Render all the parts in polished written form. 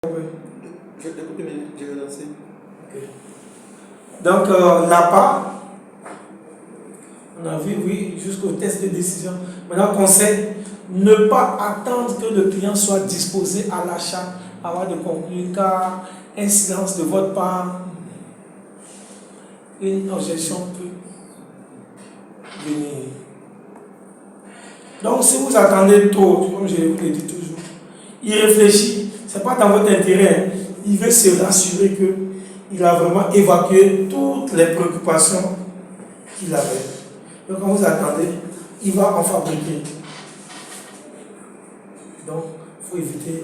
J'ai relancé. Okay. Donc, l'APA, on a vu, oui, jusqu'au test de décision. Maintenant, conseil, ne pas attendre que le client soit disposé à l'achat avant de conclure, car un silence de votre part, une objection peut venir. Donc, si vous attendez trop, comme je vous le dis toujours, il réfléchit, ce n'est pas dans votre intérêt, il veut se rassurer qu'il a vraiment évacué toutes les préoccupations qu'il avait. Donc, quand vous attendez, il va en fabriquer. Donc, il faut éviter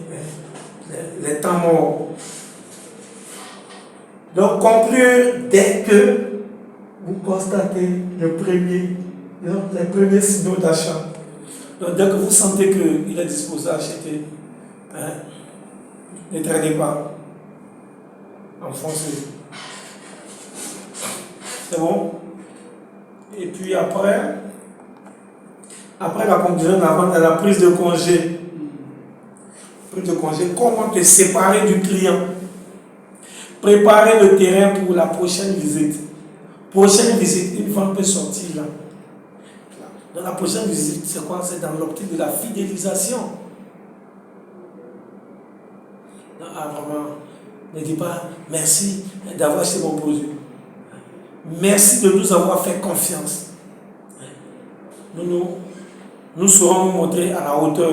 les temps morts. Donc, conclure dès que vous constatez les premiers signaux d'achat. Donc, dès que vous sentez qu'il est disposé à acheter, ne traînez pas. Enfoncez. C'est bon? Et puis après la conclusion de la vente, la prise de congé. Prise de congé, comment te séparer du client? Préparer le terrain pour la prochaine visite. Prochaine visite, une vente peut sortir là. Dans la prochaine visite, c'est quoi? C'est dans l'optique de la fidélisation. Vraiment, ne dis pas merci d'avoir acheté mon produit. Merci de nous avoir fait confiance. Nous serons montrés à la hauteur.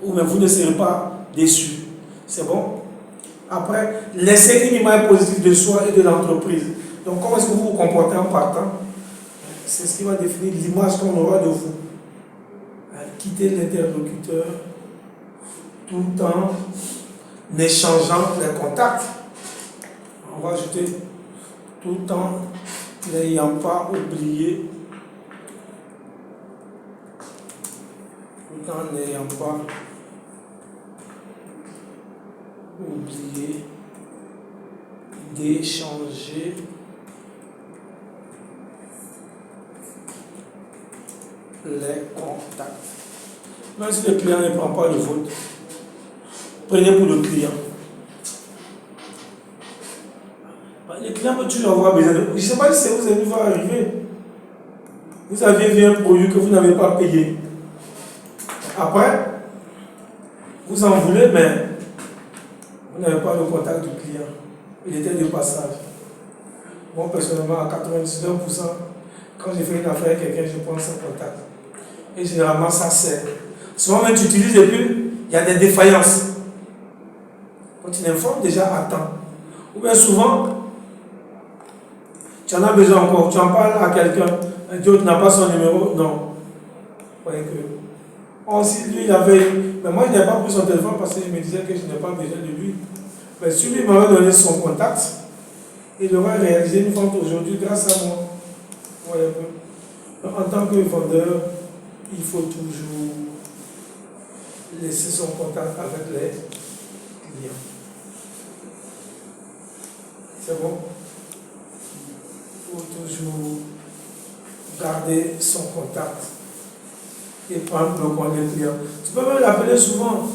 Ou même vous ne serez pas déçus. C'est bon? Après, laissez une image positive de soi et de l'entreprise. Donc, comment est-ce que vous vous comportez en partant? C'est ce qui va définir l'image qu'on aura de vous. Quittez l'interlocuteur tout en échangeant les contacts. On va ajouter tout en n'ayant pas oublié, d'échanger les contacts. Même si le client ne prend pas le vôtre, prenez pour le client. Le client peut toujours avoir besoin de... Je ne sais pas si vous avez vu arriver. Vous aviez vu un produit que vous n'avez pas payé. Après, vous en voulez, mais vous n'avez pas le contact du client. Il était de passage. Moi, personnellement, à 99%, quand j'ai fait une affaire avec quelqu'un, je prends son contact. Et généralement, ça sert. Souvent, même tu utilises et puis, il y a des défaillances. Quand tu l'informes déjà à temps. Ou bien souvent, tu en as besoin encore. Tu en parles à quelqu'un. Un Dieu, tu n'as pas son numéro. Non. Vous voyez que. Aussi, lui, il avait. Mais moi, je n'ai pas pris son téléphone parce qu'il me disait que je n'ai pas besoin de lui. Mais si lui m'avait donné son contact, il aurait réalisé une vente aujourd'hui grâce à moi. Vous voyez que. En tant que vendeur, il faut toujours laisser son contact avec les clients. C'est bon? Il faut toujours garder son contact et prendre le compte des clients. Tu peux même l'appeler souvent.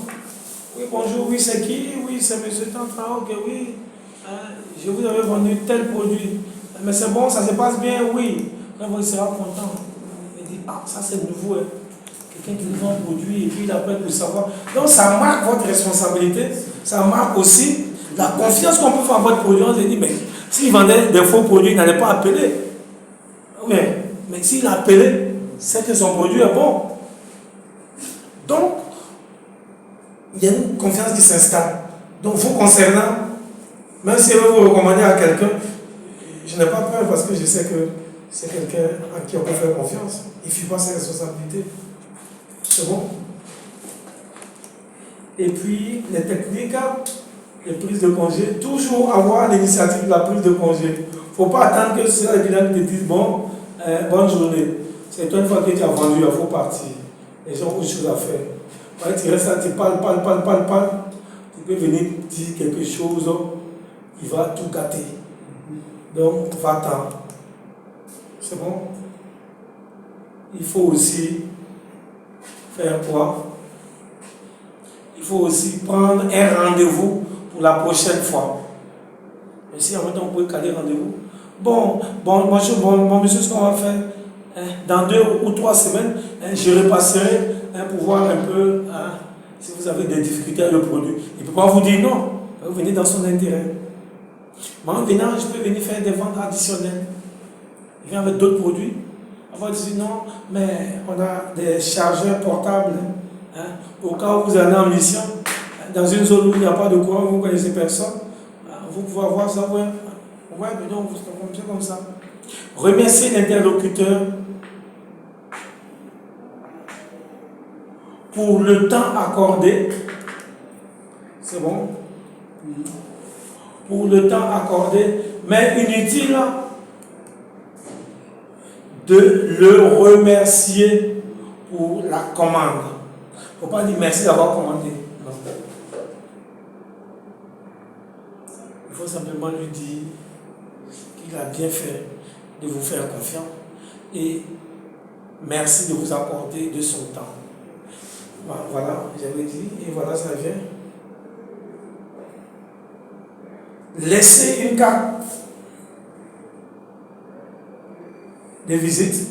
Oui, bonjour, oui, c'est qui? Oui, c'est M. Tantra, ok, oui. Je vous avais vendu tel produit. Mais c'est bon, ça se passe bien, oui. Là, il sera content. Il dit, ah, ça c'est nouveau. Hein. Quelqu'un qui nous vend un produit et puis il appelle pour savoir. Donc, ça marque votre responsabilité. Ça marque aussi la confiance qu'on peut faire à votre produit. On se dit, mais s'il vendait des faux produits, il n'allait pas appeler. Mais s'il a appelé, c'est que son produit est bon. Donc, il y a une confiance qui s'installe. Donc, vous concernant, même si vous recommandez à quelqu'un, je n'ai pas peur parce que je sais que c'est quelqu'un à qui on peut faire confiance. Il ne fuit pas ses responsabilités. C'est bon? Et puis, les techniques, les prises de congé, toujours avoir l'initiative de la prise de congé. Il ne faut pas attendre que ceux qui te disent bon, bonne journée. C'est toi une fois que tu as vendu, il faut partir. Les gens ont autre chose à faire. Quand tu restes là, tu parles. Tu peux venir dire quelque chose, il va tout gâter. Donc, va-t'en. C'est bon? Il faut aussi faire quoi? Il faut aussi prendre un rendez-vous pour la prochaine fois. Et si en même temps vous pouvez caler rendez-vous. Bon, monsieur, ce qu'on va faire, dans 2 ou 3 semaines, je repasserai pour voir un peu si vous avez des difficultés avec le produit. Il ne peut pas vous dire non, vous venez dans son intérêt. Mais en venant, je peux venir faire des ventes additionnelles. Il vient avec d'autres produits. On va dire non, mais on a des chargeurs portables. Au cas où vous allez en mission, dans une zone où il n'y a pas de courant, vous ne connaissez personne, vous pouvez avoir ça. Ouais, donc c'est comme ça. Remerciez l'interlocuteur pour le temps accordé. C'est bon? Pour le temps accordé, mais inutile de le remercier pour la commande. Il ne faut pas dire merci d'avoir commandé. Non. Il faut simplement lui dire qu'il a bien fait de vous faire confiance et merci de vous accorder de son temps. Voilà, j'avais dit, et voilà, ça vient. Laissez une carte de visite.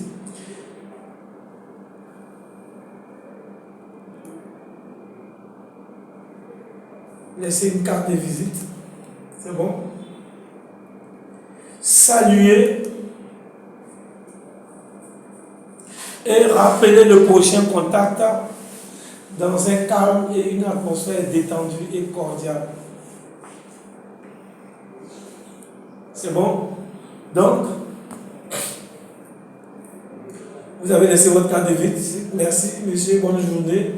Laissez une carte de visite. C'est bon? Saluez et rappelez le prochain contact dans un calme et une atmosphère détendue et cordiale. C'est bon? Donc, vous avez laissé votre carte de visite. Merci, monsieur, bonne journée.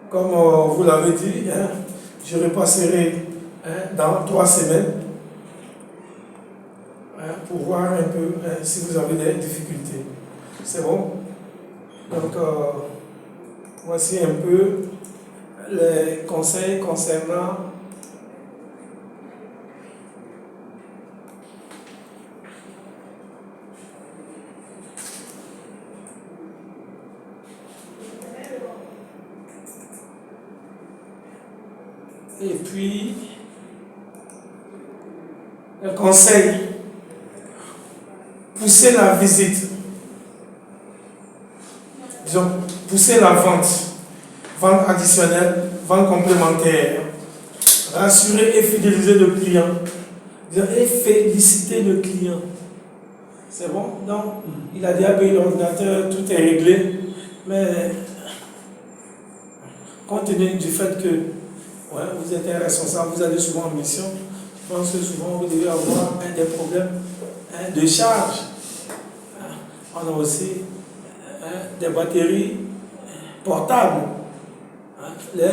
Comme vous l'avez dit, je repasserai dans 3 semaines pour voir un peu si vous avez des difficultés. C'est bon? Donc, voici un peu les conseils concernant et puis le conseil, pousser la visite, disons, pousser la vente additionnelle, vente complémentaire, rassurer et fidéliser le client, et féliciter le client. C'est bon? Donc, il a déjà payé l'ordinateur, tout est réglé, mais compte tenu du fait que vous êtes un responsable, vous allez souvent en mission, je pense que souvent vous devez avoir des problèmes de charge. On a aussi des batteries portables, les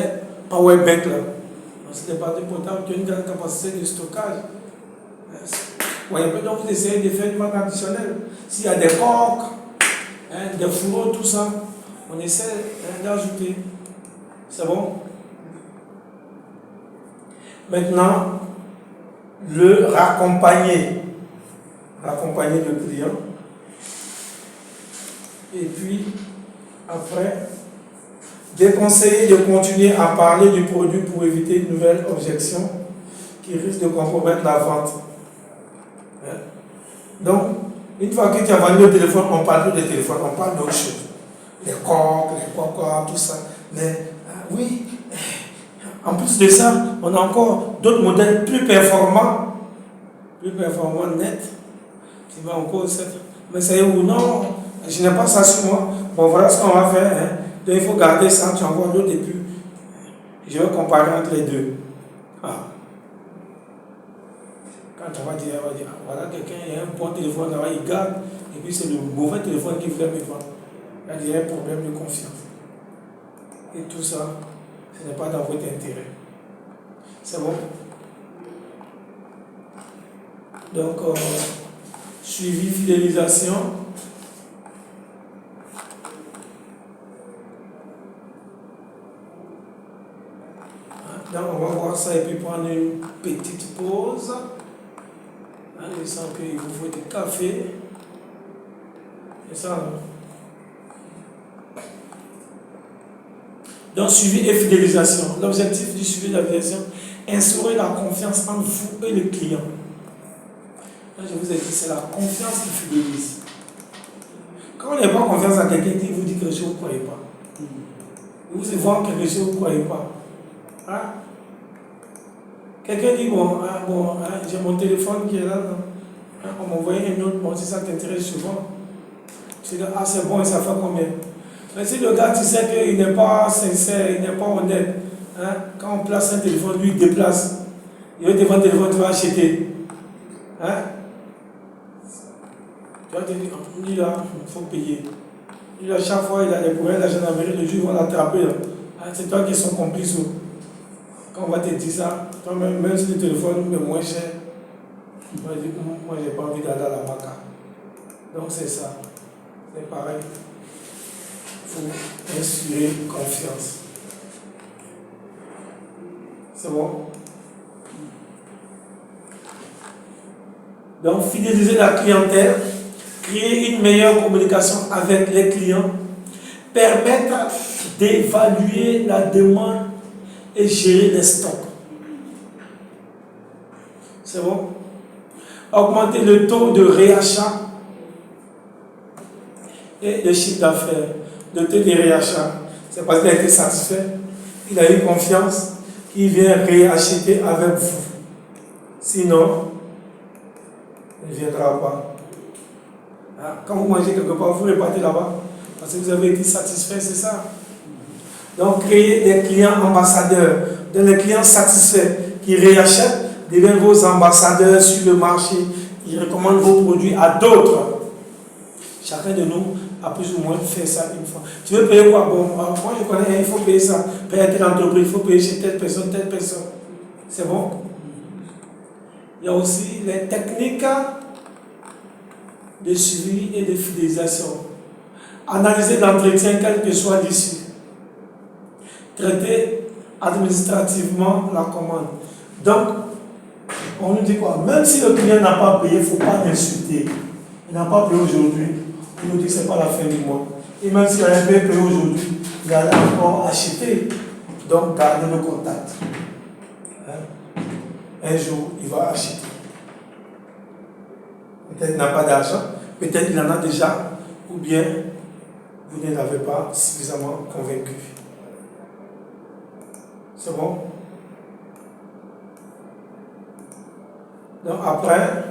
powerbanks là. C'est des batteries portables qui ont une grande capacité de stockage. Donc vous essayez de faire du vente additionnel. S'il y a des corks, des fourreaux, tout ça, on essaie d'ajouter. C'est bon? Maintenant, le raccompagner le client. Et puis, après, déconseiller de continuer à parler du produit pour éviter une nouvelle objection qui risque de compromettre la vente. Donc, une fois que tu as vendu le téléphone, on parle plus de téléphone, on parle d'autre chose. Les corps, tout ça. Mais oui, en plus de ça, on a encore d'autres modèles plus performants net. Tu vas encore mais c'est où non, je n'ai pas ça sur moi. Bon, voilà ce qu'on va faire. Donc il faut garder ça, tu envoies l'autre et puis je vais comparer entre les deux. Quand on va dire, voilà quelqu'un, il a un bon téléphone, là, il garde, et puis c'est le mauvais téléphone qui voulait me vendre. Là, il y a un problème de confiance. Et tout ça, ce n'est pas dans votre intérêt. C'est bon? Donc, suivi, fidélisation. Donc, on va voir ça et puis prendre une petite pause. Je sens qu'il vous faut du café. C'est ça. Donc, suivi et fidélisation. L'objectif du suivi et de la fidélisation, instaurer la confiance entre vous et le client. Là, je vous ai dit, c'est la confiance qui fidélise. Quand on n'a pas confiance à quelqu'un qui vous dit quelque chose, vous ne croyez pas. Vous vend quelque chose, vous ne croyez pas. Hein? Quelqu'un dit, j'ai mon téléphone qui est là. Hein? On m'a envoyé un autre, bon, si ça t'intéresse souvent. Tu dis, ah c'est bon, et ça fait combien? Mais si le gars, tu sais qu'il n'est pas sincère, il n'est pas honnête, hein? Quand on place un téléphone, lui, il déplace. Il va te vendre un téléphone, tu vas acheter. Hein? Tu vas te dire, lui là, il faut payer. Lui, à chaque fois, il a des problèmes, la gendarmerie, le jour, ils vont l'attraper. Hein? C'est toi qui es son complice. Quand on va te dire ça, toi-même, même si le téléphone est moins cher, moi, je n'ai pas envie d'aller à la maca. Donc, c'est ça. C'est pareil. Il faut inspirer confiance. C'est bon? Donc, fidéliser la clientèle, créer une meilleure communication avec les clients, permettre d'évaluer la demande et gérer les stocks. C'est bon? Augmenter le taux de réachat et le chiffre d'affaires. Le taux de réachat, c'est parce qu'il a été satisfait, il a eu confiance, qu'il vient réacheter avec vous. Sinon, il ne viendra pas. Quand vous mangez quelque part, vous repartez là-bas, parce que vous avez été satisfait, c'est ça. Donc, créer des clients ambassadeurs, des clients satisfaits qui réachètent, deviennent vos ambassadeurs sur le marché, ils recommandent vos produits à d'autres. Chacun de nous a plus ou moins fait ça une fois. Tu veux payer quoi? Bon, moi je connais, il faut payer ça. Payer à telle entreprise, il faut payer chez telle personne, telle personne. C'est bon? Il y a aussi les techniques de suivi et de fidélisation. Analyser l'entretien, quel que soit l'issue. Traiter administrativement la commande. Donc, on nous dit quoi? Même si le client n'a pas payé, il ne faut pas l'insulter. Il n'a pas payé aujourd'hui. On nous dit que ce n'est pas la fin du mois. Et même s'il avait payé aujourd'hui, il allait encore acheter. Donc, gardez le contact. Un jour, il va acheter. Peut-être qu'il n'a pas d'argent, peut-être qu'il en a déjà, ou bien vous ne l'avez pas suffisamment convaincu. C'est bon? Donc après,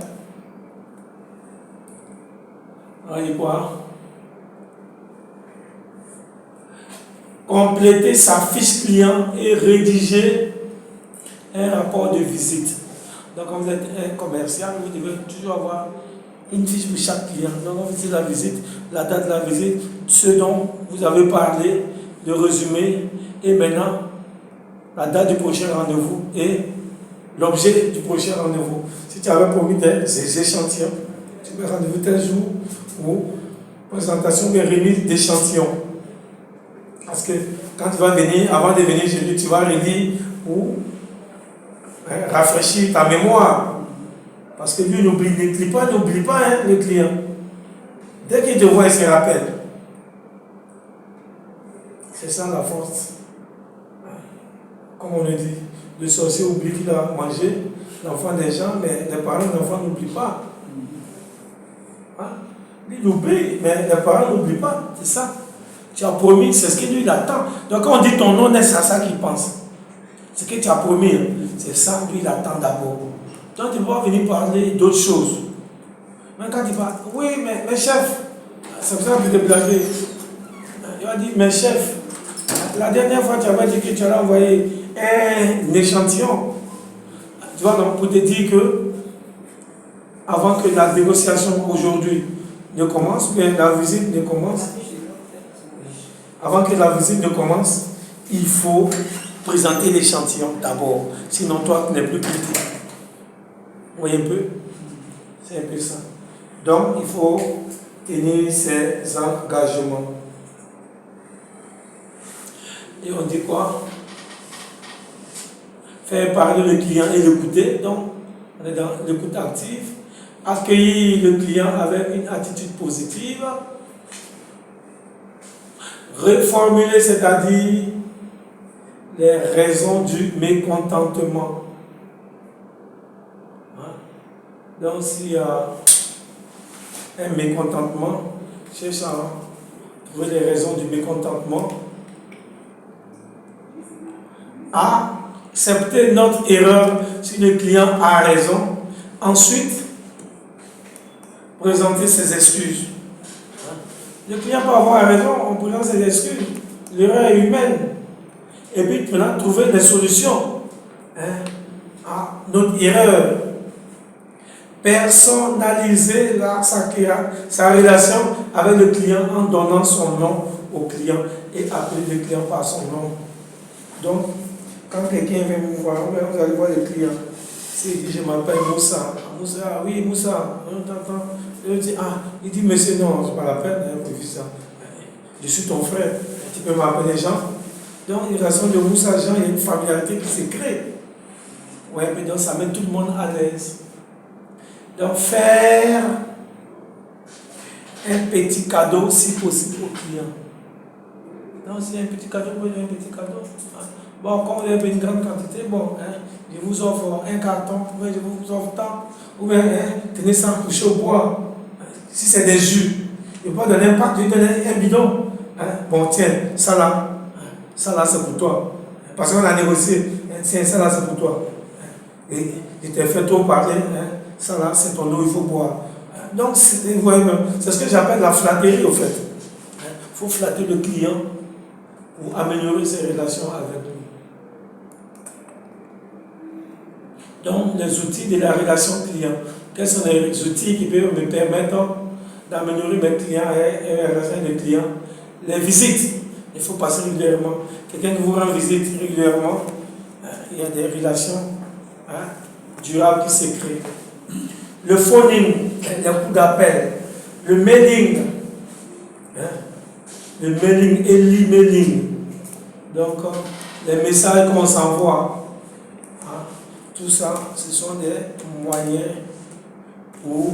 on y quoi? Compléter sa fiche client et rédiger un rapport de visite. Donc quand vous êtes un commercial, vous devez toujours avoir une fiche pour chaque client. Donc on visite la visite, la date de la visite, ce dont vous avez parlé, le résumé, et maintenant la date du prochain rendez-vous et l'objet du prochain rendez-vous. Si tu avais promis des échantillons, tu peux rendez-vous tel jour ou présentation de remise d'échantillons. Parce que quand tu vas venir, avant de venir chez lui, tu vas relire ou rafraîchir ta mémoire. Parce que lui n'oublie pas le client. Dès qu'il te voit, il se rappelle. C'est ça la force. Comme on le dit, le sorcier oublie qu'il a mangé l'enfant des gens, mais les parents de l'enfant n'oublient pas. Il oublie, mais les parents n'oublient pas. C'est ça. Tu as promis, c'est ce que lui il attend. Donc quand on dit ton nom, c'est à ça qu'il pense. Ce que tu as promis, c'est ça que lui il attend d'abord. Donc tu vas venir parler d'autres choses. Mais quand il va, oui, mais chef, c'est pour ça que je te blaguer. Il va dire, mais chef, la dernière fois tu avais dit que tu allais envoyer un échantillon. Tu vois, donc pour te dire que avant que la négociation aujourd'hui ne commence, bien la visite ne commence, avant que la visite ne commence, il faut présenter l'échantillon d'abord. Sinon, toi, tu n'es plus critique. Vous voyez un peu? C'est un peu ça. Donc, il faut tenir ses engagements. Et on dit quoi? Faire parler le client et l'écouter. Donc, on est dans l'écoute active. Accueillir le client avec une attitude positive. Reformuler, c'est-à-dire les raisons du mécontentement. Donc, s'il y a un mécontentement, cherche à trouver les raisons du mécontentement. Accepter notre erreur si le client a raison. Ensuite, présenter ses excuses. Le client peut avoir raison, on présente ses excuses. L'erreur est humaine. Et puis, maintenant, trouver des solutions à notre erreur. Personnaliser sa relation avec le client en donnant son nom au client et appeler le client par son nom. Donc, quand quelqu'un vient me voir, vous allez voir le client. S'il dit, je m'appelle Moussa. Moussa, oui, Moussa. Il dit, monsieur, non, c'est pas la peine, ça. Je suis ton frère. Tu peux m'appeler Jean. Donc, une relation de Moussa Jean, il y a une familiarité qui se crée. Ouais, mais donc ça met tout le monde à l'aise. Donc, faire un petit cadeau si possible au client. Donc, s'il y a un petit cadeau, vous voulez un petit cadeau. Bon, quand vous avez une grande quantité, bon, je vous offre un carton, je vous offre tant, ou bien tenez ça coucher au bois. Si c'est des jus, je ne peux pas donner un pack, je vais donner un bidon. Bon, tiens, ça là c'est pour toi. Parce qu'on a négocié, tiens, ça là c'est pour toi. Et je t'ai fait trop parler, ça là c'est ton eau, il faut boire. Donc, c'est ce que j'appelle la flatterie au fait. Il faut flatter le client pour améliorer ses relations avec lui. Donc, les outils de la relation client. Quels sont les outils qui peuvent me permettre d'améliorer mes clients et les relations des clients? Les visites. Il faut passer régulièrement. Quelqu'un qui vous rend visite régulièrement, il y a des relations durables qui se créent. Le phoning, les coups d'appel. Le mailing. Le mailing et l'emailing. Donc, les messages qu'on s'envoie. Tout ça, ce sont des moyens pour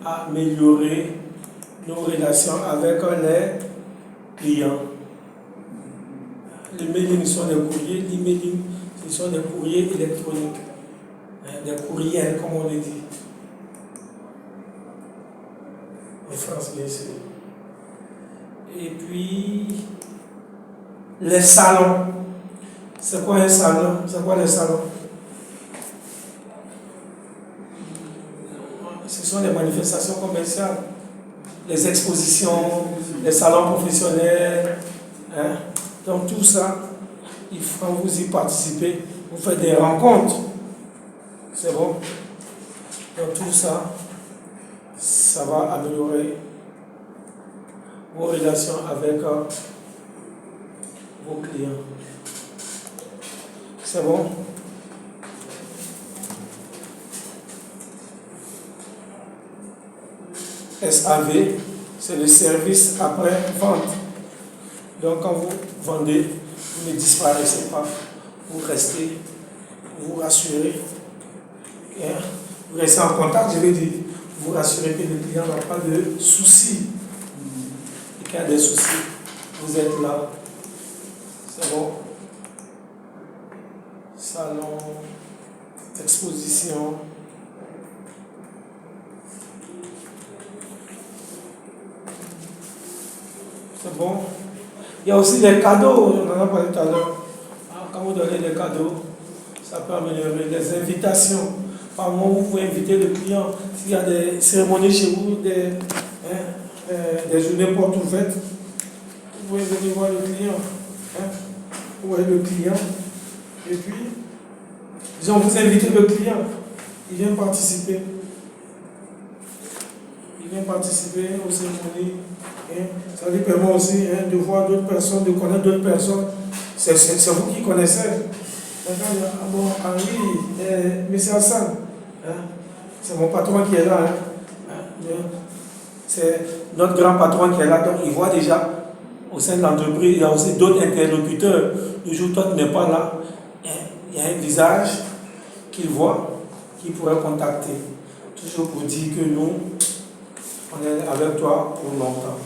améliorer nos relations avec les clients. Les mailings sont des courriers, l'emailing, ce sont des courriers électroniques, des courriels, comme on le dit. En France, bien sûr. Et puis, les salons. C'est quoi un salon? C'est quoi les salons? Ce sont des manifestations commerciales, les expositions, les salons professionnels. Donc tout ça, il faut vous y participer, vous faites des rencontres. C'est bon? Donc tout ça, ça va améliorer vos relations avec vos clients. C'est bon? SAV, c'est le service après vente. Donc quand vous vendez, vous ne disparaissez pas, vous restez, vous rassurez, vous restez en contact, je vais dire, vous rassurez que le client n'a pas de soucis. Et qu'il y a des soucis, vous êtes là. C'est bon. Salon, exposition. C'est bon. Il y a aussi des cadeaux, on en a parlé tout à l'heure. Quand vous donnez des cadeaux, ça peut améliorer les invitations. Par moment, vous pouvez inviter le client. S'il y a des cérémonies chez vous, des journées portes ouvertes, vous pouvez venir voir le client. Vous voyez le client. Et puis, disons, vous invitez le client. Il vient participer. Il vient participer aux cérémonies. Ça lui permet aussi de voir d'autres personnes, de connaître d'autres personnes. C'est vous qui connaissez. Bon, Henri, M. Hassan, c'est mon patron qui est là. C'est notre grand patron qui est là. Donc, il voit déjà au sein de l'entreprise, il y a aussi d'autres interlocuteurs. Le jour où toi tu n'es pas là, il y a un visage qu'il voit, qu'il pourrait contacter. Toujours pour dire que nous, on est avec toi pour longtemps.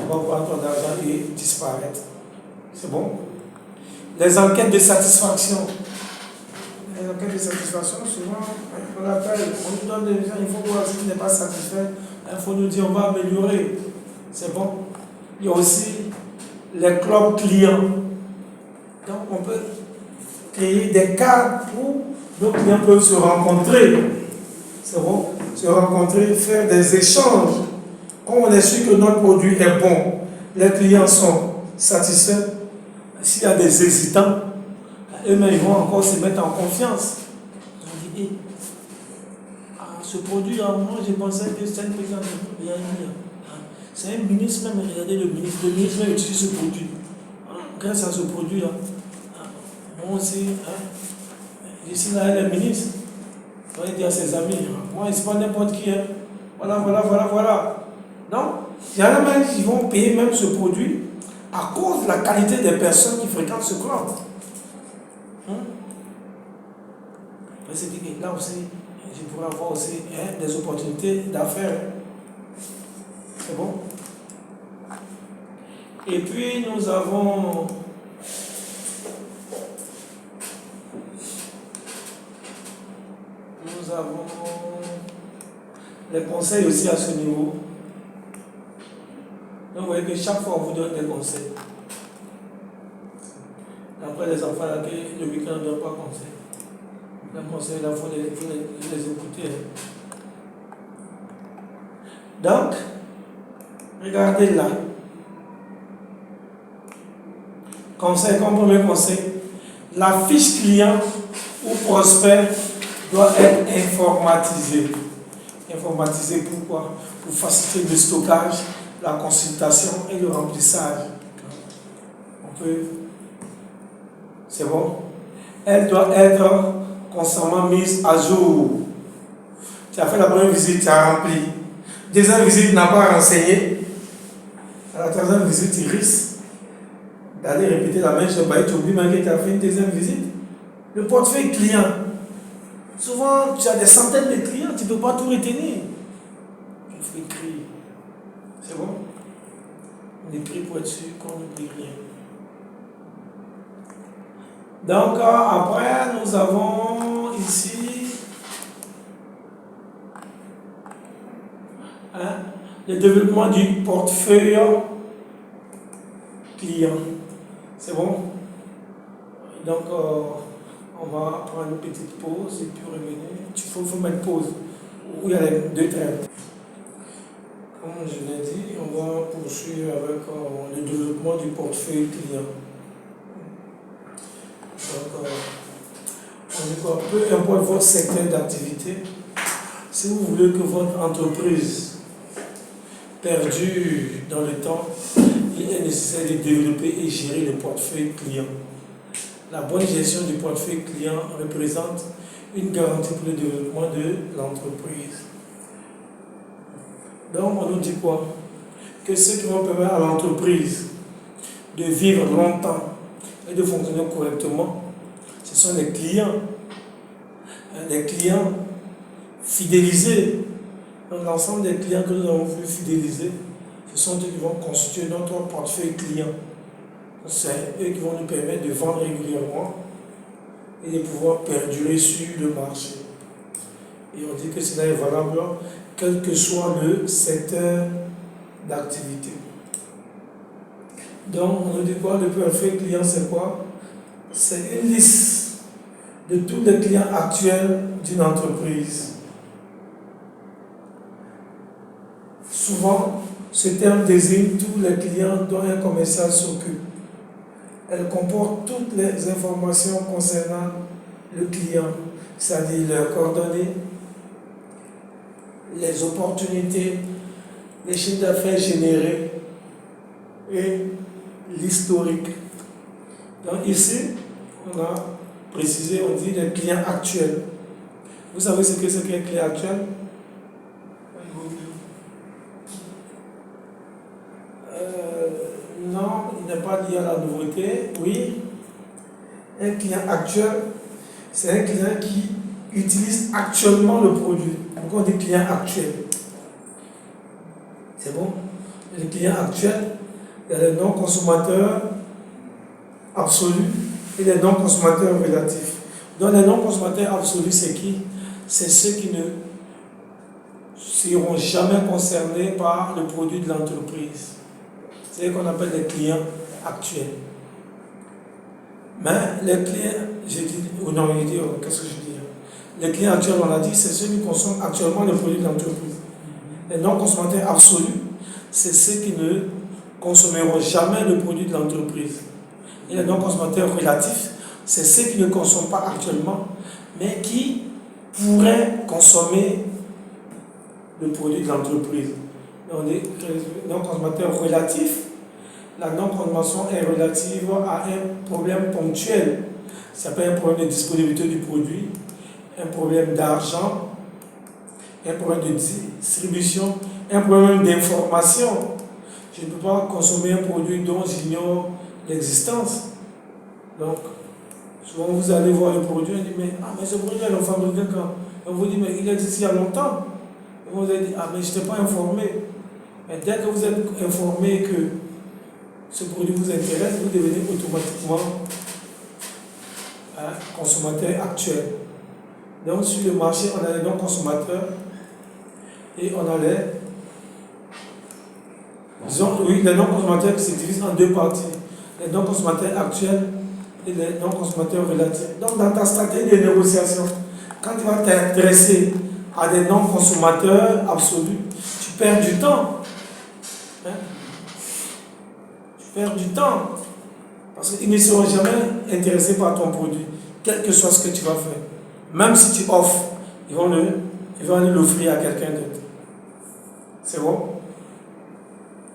On va prendre ton argent et disparaître. C'est bon? Les enquêtes de satisfaction. Les enquêtes de satisfaction, souvent, on appelle, on nous donne des gens, il faut voir si tu n'es pas satisfait, il faut nous dire on va améliorer. C'est bon. Il y a aussi les clubs clients. Donc on peut créer des cadres où nos clients peuvent se rencontrer. C'est bon. Se rencontrer, faire des échanges. Quand on est sûr que notre produit est bon, les clients sont satisfaits. S'il y a des hésitants, eux-mêmes ils vont encore se mettre en confiance. On dit, ce produit, moi j'ai pensé que c'est un président, c'est un ministre même, regardez le ministre même utilise ce produit. Grâce à ce produit-là, moi aussi, je suis là, le ministre, il va dire à ses amis, moi c'est pas n'importe qui, voilà. Non, il y en a même qui vont payer même ce produit à cause de la qualité des personnes qui fréquentent ce club. C'est dit que là aussi, je pourrais avoir aussi des opportunités d'affaires. C'est bon? Et puis nous avons les conseils aussi à ce niveau. Donc vous voyez que chaque fois on vous donne des conseils. Après les enfants là, le week-end ne donne pas conseil. Les conseils, il faut les écouter. Donc, regardez là. Conseil, comme premier conseil, la fiche client ou prospect doit être informatisée. Informatisée pourquoi? Pour faciliter le stockage, la consultation et le remplissage. On peut. C'est bon? Elle doit être constamment mise à jour. Tu as fait la première visite, tu as rempli. Deuxième visite, tu n'as pas renseigné. À la troisième visite, tu risques d'aller répéter la même chose. Tu oublies même que tu as fait une deuxième visite. Le portefeuille client. Souvent, tu as des centaines de clients, tu ne peux pas tout retenir. Il faut écrire. C'est bon? On écrit pour être sûr qu'on n'oublie rien. Donc, après, nous avons ici le développement du portefeuille client. C'est bon? Donc, on va prendre une petite pause et puis revenir. Il faut mettre pause où il y a les deux traits. Comme je l'ai dit, on va poursuivre avec le développement du portefeuille client. Donc, on dit quoi? Peu importe votre secteur d'activité, si vous voulez que votre entreprise perdure dans le temps, il est nécessaire de développer et gérer le portefeuille client. La bonne gestion du portefeuille client représente une garantie pour le développement de l'entreprise. Donc, on nous dit quoi? Que ceux qui vont permettre à l'entreprise de vivre longtemps et de fonctionner correctement, ce sont les clients. Les clients fidélisés. Donc, l'ensemble des clients que nous avons voulu fidéliser, ce sont eux qui vont constituer notre portefeuille client. C'est eux qui vont nous permettre de vendre régulièrement et de pouvoir perdurer sur le marché. Et on dit que cela est valable quel que soit le secteur d'activité. Donc, on nous dit quoi? Le portefeuille client, c'est quoi? C'est une liste de tous les clients actuels d'une entreprise. Souvent, ce terme désigne tous les clients dont un commercial s'occupe. Elle comporte toutes les informations concernant le client, c'est-à-dire leurs coordonnées, les opportunités, les chiffres d'affaires générés et l'historique. Donc ici, on a précisé, on dit les clients actuels. Vous savez ce que c'est qu'un client actuel? Non, il n'est pas lié à la nouveauté. Oui, un client actuel, c'est un client qui utilise actuellement le produit. Donc on dit client actuel. C'est bon? Le client actuel, il y a le non-consommateur absolu et les non-consommateurs relatifs. Donc les non-consommateurs absolus, c'est qui? C'est ceux qui ne seront jamais concernés par le produit de l'entreprise. C'est ce qu'on appelle les clients actuels. Mais les clients, j'ai dit, ou non, qu'est-ce que je dis? Les clients actuels, on a dit, c'est ceux qui consomment actuellement les produits de l'entreprise. Les non-consommateurs absolus, c'est ceux qui ne consommeront jamais le produit de l'entreprise. Et les non-consommateurs relatifs, c'est ceux qui ne consomment pas actuellement, mais qui pourraient consommer le produit de l'entreprise. Donc, les non-consommateurs relatifs, la non-consommation est relative à un problème ponctuel. Ça peut être un problème de disponibilité du produit, un problème d'argent, un problème de distribution, un problème d'information. Je ne peux pas consommer un produit dont j'ignore l'existence. Donc, souvent vous allez voir le produit et vous dites, mais ce produit, ils l'ont fabriqué quand? On vous dit, mais il existe il y a longtemps. Et vous allez dire, mais je n'étais pas informé. Et dès que vous êtes informé que ce produit vous intéresse, vous devenez automatiquement un consommateur actuel. Donc sur le marché, on a les non-consommateurs et on a les non-consommateurs qui se divisent en deux parties. Les non-consommateurs actuels et les non-consommateurs relatifs. Donc dans ta stratégie de négociation, quand tu vas t'intéresser à des non-consommateurs absolus, tu perds du temps. Tu perds du temps. Parce qu'ils ne seront jamais intéressés par ton produit, quel que soit ce que tu vas faire. Même si tu offres, ils vont aller l'offrir à quelqu'un d'autre. C'est bon?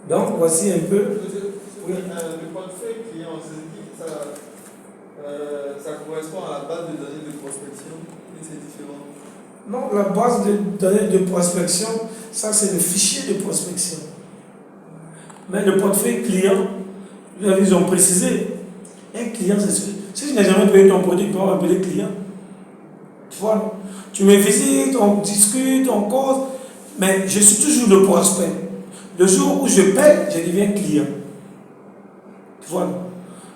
Donc, voici un peu. Oui. Le portefeuille client, ça correspond à la base de données de prospection, mais c'est différent. Non, la base de données de prospection, ça c'est le fichier de prospection. Mais le portefeuille client, ils ont précisé, un client, c'est celui. Si tu n'as jamais payé ton produit, tu peux m'appeler client. Tu vois, tu me visites, on discute, on cause, mais je suis toujours le prospect. Le jour où je paie, je deviens client. Tu vois.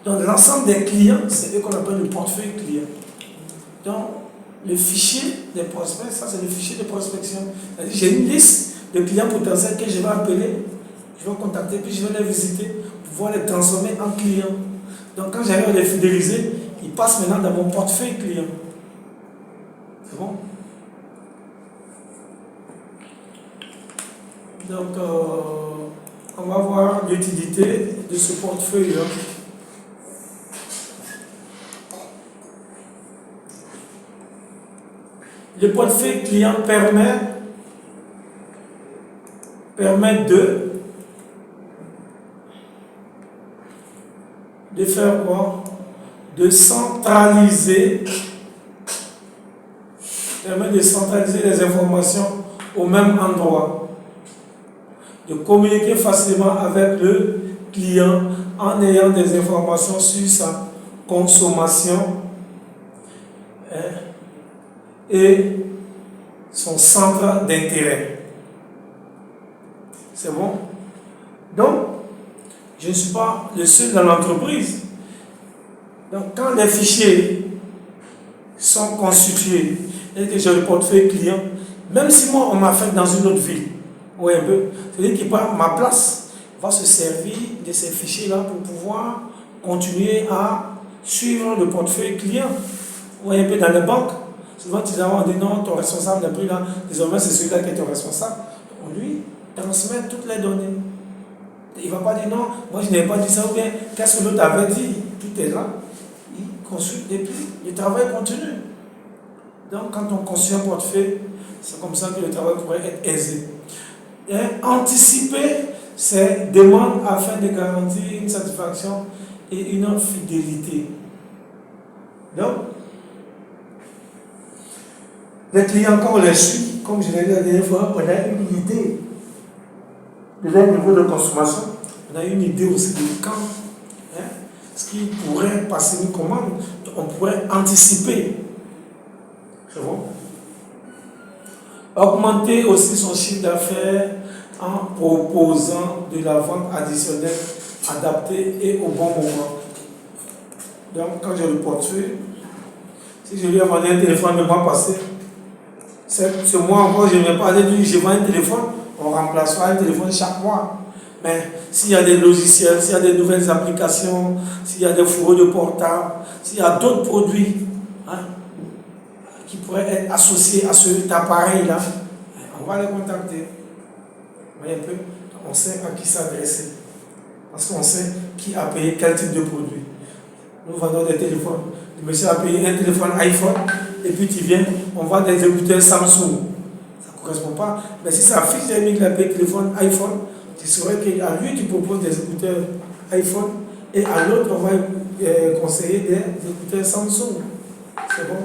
Donc l'ensemble des clients, c'est eux qu'on appelle le portefeuille client. Donc le fichier des prospects, ça c'est le fichier de prospection. C'est-à-dire j'ai une liste de clients potentiels que je vais appeler, je vais contacter, puis je vais les visiter pour pouvoir les transformer en clients. Donc quand j'arrive à les fidéliser, ils passent maintenant dans mon portefeuille client. C'est bon? Donc on va voir l'utilité de ce portefeuille-là. Le portefeuille client permet de faire quoi? De centraliser les informations au même endroit, de communiquer facilement avec le client en ayant des informations sur sa consommation et son centre d'intérêt. C'est bon? Donc, je ne suis pas le seul dans l'entreprise. Donc, quand les fichiers sont constitués et que j'ai le portefeuille client, même si moi, on m'a fait dans une autre ville, oui, un peu, c'est-à-dire qu'il prend ma place, va se servir de ces fichiers-là pour pouvoir continuer à suivre le portefeuille client. Oui, un peu dans les banques. Souvent, tu dis non, ton responsable n'est plus là, désormais c'est celui-là qui est ton responsable. On lui transmet toutes les données. Il ne va pas dire non, moi je n'avais pas dit ça, ou bien qu'est-ce que l'autre avait dit? Tout est là. Il consulte et puis le travail continue. Donc, quand on construit un portefeuille, c'est comme ça que le travail pourrait être aisé. Et anticiper ces demandes afin de garantir une satisfaction et une fidélité. Donc, les clients, quand on les suit, comme je l'ai dit la dernière fois, on a une idée de leur niveau de consommation. On a une idée aussi de quand, ce qui pourrait passer une commande. On pourrait anticiper. C'est bon? Augmenter aussi son chiffre d'affaires en proposant de la vente additionnelle adaptée et au bon moment. Donc, quand j'ai le portefeuille, si je lui ai vendu un téléphone le mois passé, ce mois encore, je ne vais pas aller dire je vends un téléphone, on remplacera un téléphone chaque mois. Mais s'il y a des logiciels, s'il y a des nouvelles applications, s'il y a des fourreaux de portable, s'il y a d'autres produits hein, qui pourraient être associés à cet appareil-là, on va les contacter. Vous voyez un peu, on sait à qui s'adresser. Parce qu'on sait qui a payé quel type de produit. Nous vendons des téléphones. Le monsieur a payé un téléphone iPhone, et puis tu viens, on vend des écouteurs Samsung. Ça ne correspond pas. Mais si ça affiche qu'il a payé téléphone iPhone, tu saurais qu'à lui, tu proposes des écouteurs iPhone, et à l'autre, on va conseiller des écouteurs Samsung. C'est bon?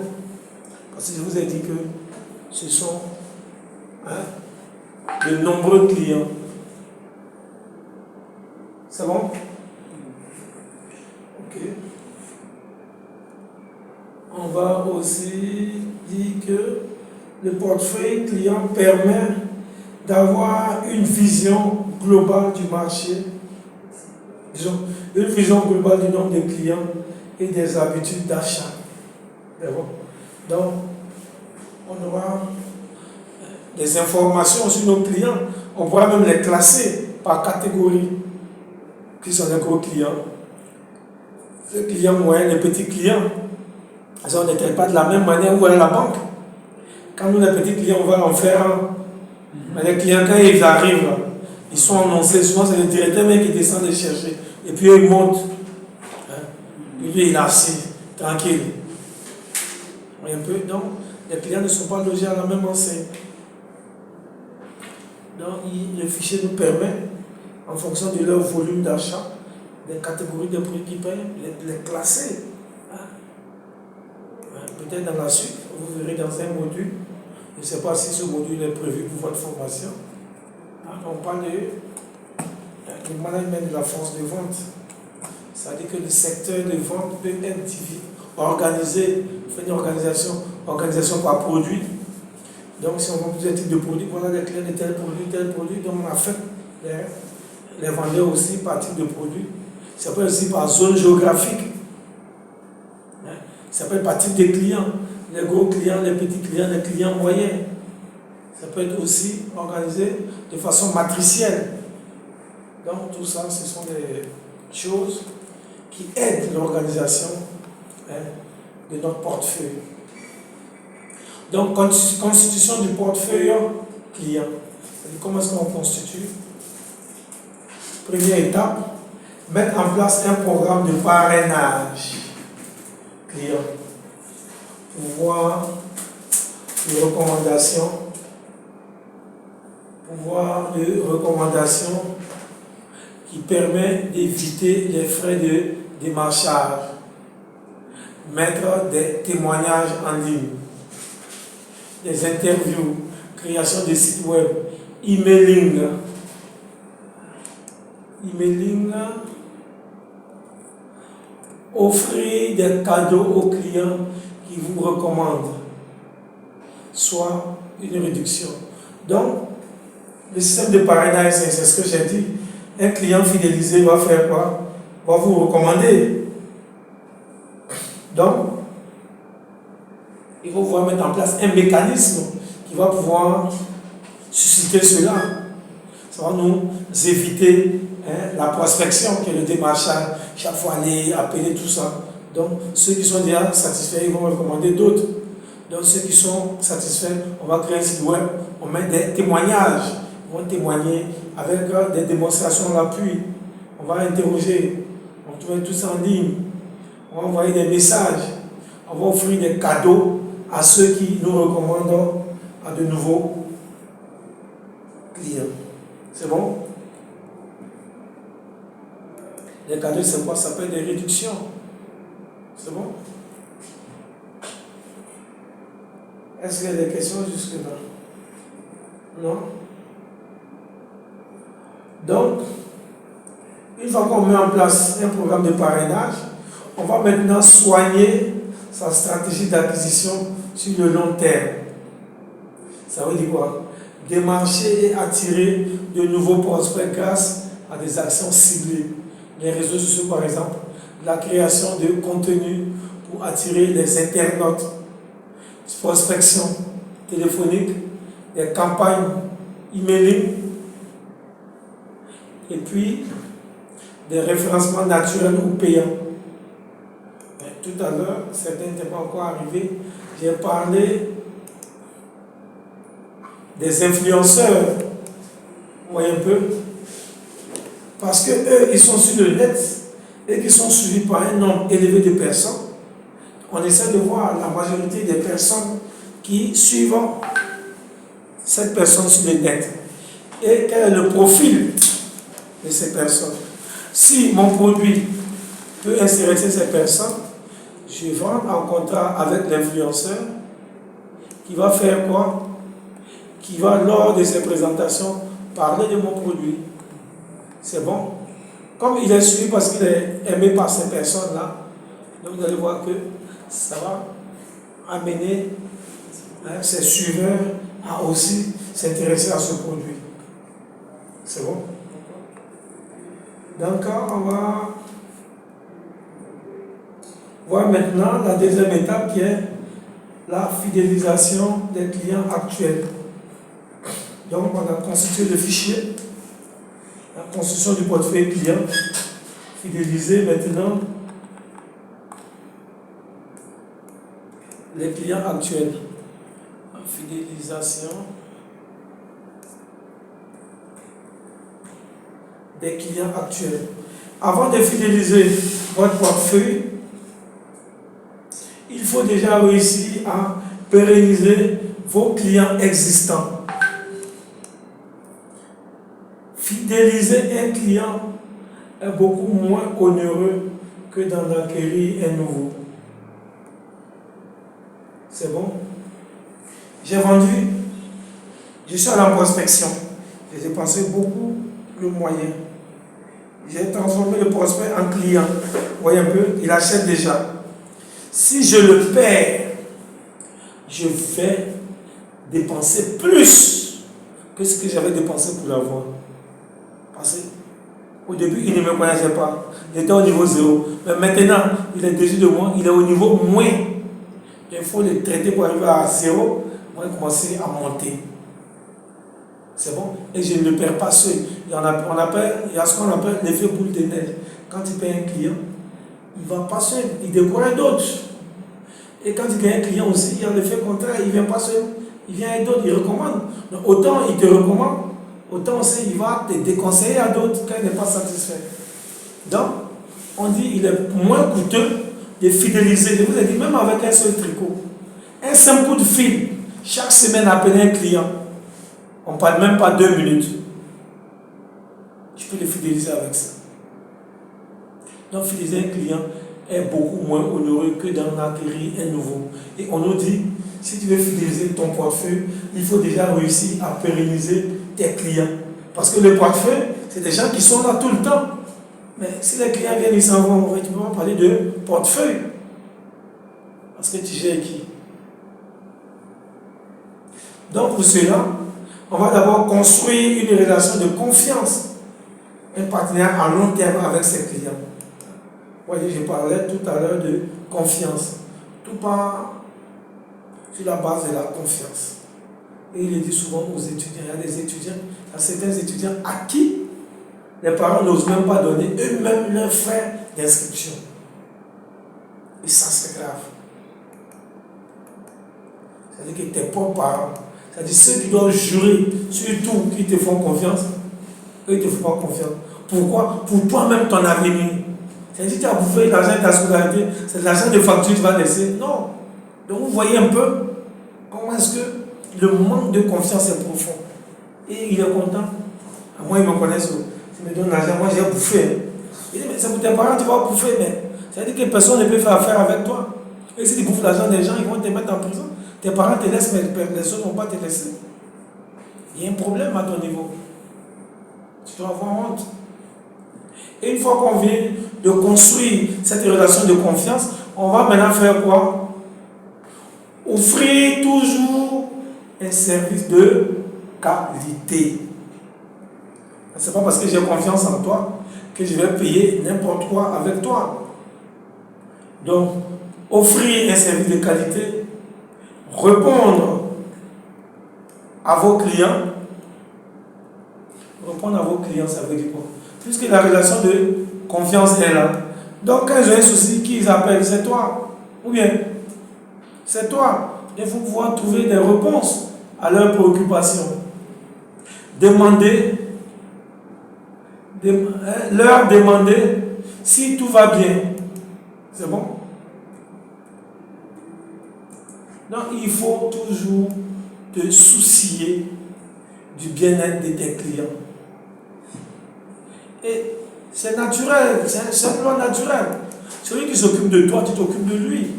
Parce que je vous ai dit que ce sont de nombreux clients. C'est bon? Ok. On va aussi dire que le portefeuille client permet d'avoir une vision globale du marché, disons, une vision globale du nombre de clients et des habitudes d'achat. Donc, on aura des informations sur nos clients. On pourra même les classer par catégorie. Qui sont les gros clients? Les clients moyens, les petits clients. On ne traite pas de la même manière où est la banque. Quand nous, les petits clients, on va en faire un. Mais les clients, quand ils arrivent, ils sont annoncés. Souvent, c'est le directeur même qui descend les chercher. Et puis, ils montent. Et puis, il est assis, tranquille. Un peu. Donc, les clients ne sont pas logés à la même enseigne. Donc, le fichier nous permet, en fonction de leur volume d'achat, des catégories de produits qui payent, les classer. Peut-être dans la suite, vous verrez dans un module, je ne sais pas si ce module est prévu pour votre formation. On parle du management de la force de vente. C'est-à-dire que le secteur de vente peut être organisé, faire une organisation par produit. Donc, si on vend plusieurs types de produits, voilà les clients de tel produit, donc on a fait les vendeurs aussi par type de produit. Ça peut être aussi par zone géographique. Ça peut être par type de clients. Les gros clients, les petits clients, les clients moyens. Ça peut être aussi organisé de façon matricielle. Donc, tout ça, ce sont des choses qui aident l'organisation de notre portefeuille. Donc, constitution du portefeuille client. Comment est-ce qu'on constitue? Première étape, mettre en place un programme de parrainage client. Pouvoir de recommandation qui permet d'éviter les frais de démarchage. Mettre des témoignages en ligne, des interviews, création de sites web, emailing, offrir des cadeaux aux clients qui vous recommandent, soit une réduction. Donc, le système de parrainage, c'est ce que j'ai dit. Un client fidélisé va faire quoi? Va vous recommander. Donc, il faut pouvoir mettre en place un mécanisme qui va pouvoir susciter cela. Ça va nous éviter la prospection, qui est le démarchage, chaque fois aller appeler tout ça. Donc, ceux qui sont déjà satisfaits, ils vont recommander d'autres. Donc, ceux qui sont satisfaits, on va créer un site web, on met des témoignages, ils vont témoigner avec des démonstrations à l'appui. On va interroger, on trouve tout ça en ligne, on va envoyer des messages, on va offrir des cadeaux à ceux qui nous recommandent à de nouveaux clients. C'est bon? Les cadeaux, c'est quoi? Ça peut être des réductions. C'est bon? Est-ce qu'il y a des questions jusque-là? Non? Donc, une fois qu'on met en place un programme de parrainage, on va maintenant soigner sa stratégie d'acquisition sur le long terme. Ça veut dire quoi? Démarcher et attirer de nouveaux prospects grâce à des actions ciblées. Les réseaux sociaux, par exemple, la création de contenu pour attirer les internautes, prospection téléphonique, des campagnes emailing, et puis des référencements naturels ou payants. Mais tout à l'heure, certains n'étaient pas encore arrivés, j'ai parlé des influenceurs. Vous voyez un peu? Parce que eux, ils sont sur le net et qu'ils sont suivis par un nombre élevé de personnes. On essaie de voir la majorité des personnes qui suivent cette personne sur le net. Et quel est le profil de ces personnes? Si mon produit peut intéresser ces personnes, je vais vendre en contrat avec l'influenceur qui va faire quoi? Qui va, lors de ses présentations, parler de mon produit. C'est bon. Comme il est suivi parce qu'il est aimé par ces personnes-là, donc vous allez voir que ça va amener ses suiveurs à aussi s'intéresser à ce produit. C'est bon. Donc on va voir maintenant la deuxième étape qui est la fidélisation des clients actuels. Donc on a constitué le fichier, la construction du portefeuille client, fidéliser maintenant les clients actuels. Fidélisation des clients actuels. Avant de fidéliser votre portefeuille, il faut déjà réussir à pérenniser vos clients existants. Fidéliser un client est beaucoup moins onéreux que d'en acquérir un nouveau. C'est bon? J'ai vendu, je suis à la prospection. J'ai dépensé beaucoup de moyens. J'ai transformé le prospect en client. Vous voyez un peu, il achète déjà. Si je le perds, je vais dépenser plus que ce que j'avais dépensé pour l'avoir. Parce qu'au début, il ne me connaissait pas. Il était au niveau 0. Mais maintenant, il est dessus de moi, il est au niveau moins. Il faut le traiter pour arriver à 0. Moi, il commencer à monter. C'est bon? Et je ne le perds pas seul. Il y a ce qu'on appelle l'effet boule de neige. Quand il paye un client, il ne va pas seul, il découvre d'autres. Et quand il gagne un client aussi, il y a l'effet contraire, il ne vient pas seul, il vient avec d'autres, il recommande. Donc, autant il te recommande, autant aussi il va te déconseiller à d'autres quand il n'est pas satisfait. Donc, on dit qu'il est moins coûteux de fidéliser. Je vous ai dit, même avec un seul tricot, un simple coup de fil, chaque semaine appeler un client. On ne parle même pas 2 minutes. Je peux le fidéliser avec ça. Donc, fidéliser un client est beaucoup moins onéreux que d'en acquérir un nouveau. Et on nous dit, si tu veux fidéliser ton portefeuille, il faut déjà réussir à pérenniser tes clients. Parce que le portefeuille, c'est des gens qui sont là tout le temps. Mais si les clients viennent, ils s'en vont, tu peux pas parler de portefeuille. Parce que tu gères qui? Donc, pour cela, on va d'abord construire une relation de confiance, un partenaire à long terme avec ses clients. Vous voyez, je parlais tout à l'heure de confiance. Tout part sur la base de la confiance. Et il le dit souvent aux étudiants. Il y a des étudiants, il y a certains étudiants à qui les parents n'osent même pas donner eux-mêmes leurs frais d'inscription. Et ça, c'est grave. C'est-à-dire que tes propres parents, c'est-à-dire ceux qui doivent jurer sur tout, qui te font confiance, eux, ils ne te font pas confiance. Pourquoi? Pour toi-même, ton avenir. C'est-à-dire que tu as bouffé l'argent de ta scolarité, c'est l'argent de facture que tu vas laisser. Non. Donc vous voyez un peu comment est-ce que le manque de confiance est profond. Et il est content. Moi, ils me connaissent. Ils me donnent l'argent, moi j'ai bouffé. Il dit, mais c'est pour tes parents, tu vas bouffer. Mais c'est-à-dire que personne ne peut faire affaire avec toi. Et si tu bouffes l'argent des gens, ils vont te mettre en prison. Tes parents te laissent, mais les autres ne vont pas te laisser. Il y a un problème à ton niveau. Tu dois avoir honte. Et une fois qu'on vient de construire cette relation de confiance, on va maintenant faire quoi? Offrir toujours un service de qualité. Ce n'est pas parce que j'ai confiance en toi que je vais payer n'importe quoi avec toi. Donc, offrir un service de qualité, répondre à vos clients. Répondre à vos clients, ça veut dire quoi? Puisque la relation de confiance est là. Donc, quand j'ai un souci, qui ils appellent? C'est toi. Ou bien, c'est toi. Il faut pouvoir trouver des réponses à leurs préoccupations. Leur demander si tout va bien. C'est bon? Donc, il faut toujours te soucier du bien-être de tes clients. Et c'est naturel, c'est un plan naturel. Celui qui s'occupe de toi, tu t'occupes de lui.